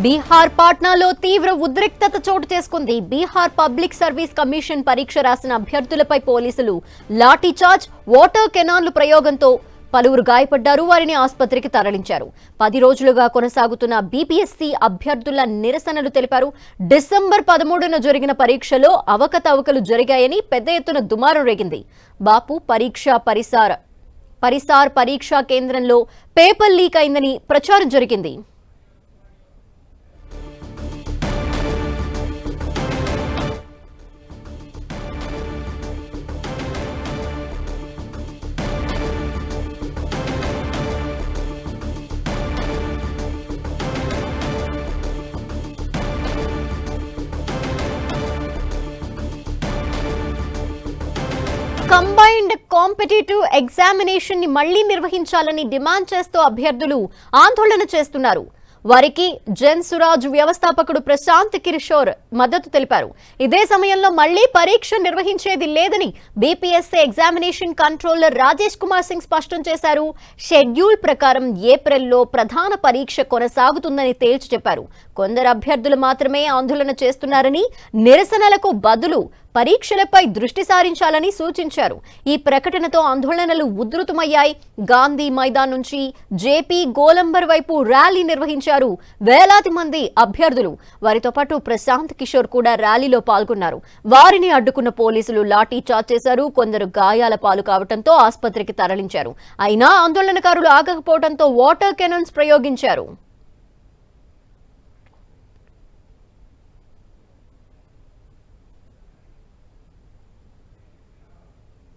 బీహార్ పాట్నాలో తీవ్ర ఉద్రిక్తత చోటు చేసుకుంది. బీహార్ పబ్లిక్ సర్వీస్ కమిషన్ పరీక్ష రాసిన అభ్యర్థులపై పోలీసులు లాఠీచార్జ్, వాటర్ కెనాన్లు ప్రయోగంతో పలువురు గాయపడ్డారు. వారిని ఆసుపత్రికి తరలించారు. 10 రోజులుగా కొనసాగుతున్న బీపీఎస్సీ అభ్యర్థుల నిరసనలు తెలిపారు. డిసెంబర్ 13న జరిగిన పరీక్షలో అవకతవకలు జరిగాయని పెద్ద ఎత్తున దుమారం రేగింది. బాపు పరిసార్ పరీక్షా కేంద్రంలో పేపర్ లీక్ అయిందని ప్రచారం జరిగింది. కంబైన్డ్ కాంపిటేటివ్ ఎగ్జామినేషన్ ని మళ్లీ నిర్వహించాలని డిమాండ్ చేస్తూ అభ్యర్థులు ఆందోళన చేస్తున్నారు. వారికి జన్ సురాజ్ వ్యవస్థాపకుడు ప్రశాంత్ కిషోర్ మద్దతు తెలిపారు. ఇదే సమయంలో మళ్లీ పరీక్ష నిర్వహించేది లేదని BPSC examination controller Rajesh Kumar Singh స్పష్టం చేశారు. షెడ్యూల్ ప్రకారం ఏప్రిల్లో ప్రధాన పరీక్ష కొనసాగుతుందని తేల్చి చెప్పారు. కొందరు అభ్యర్థులు మాత్రమే ఆందోళన చేస్తున్నారని, నిరసనలకు బదులు పరీక్షలపై దృష్టి సారించాలని సూచించారు. ఈ ప్రకటనతో ఆందోళనలు ఉధృతమయ్యాయి. గాంధీ మైదాన్ నుంచి జేపీ గోలంబర్ వైపు ర్యాలీ నిర్వహించారు వేలాది మంది అభ్యర్థులు. వారితో పాటు ప్రశాంత్ కిషోర్ కూడా ర్యాలీలో పాల్గొన్నారు. వారిని అడ్డుకున్న పోలీసులు లాఠీ చార్జ్ చేశారు. కొందరు గాయాల పాలు కావడంతో ఆసుపత్రికి తరలించారు. అయినా ఆందోళనకారులు ఆగకపోవడంతో వాటర్ కెనాన్స్ ప్రయోగించారు.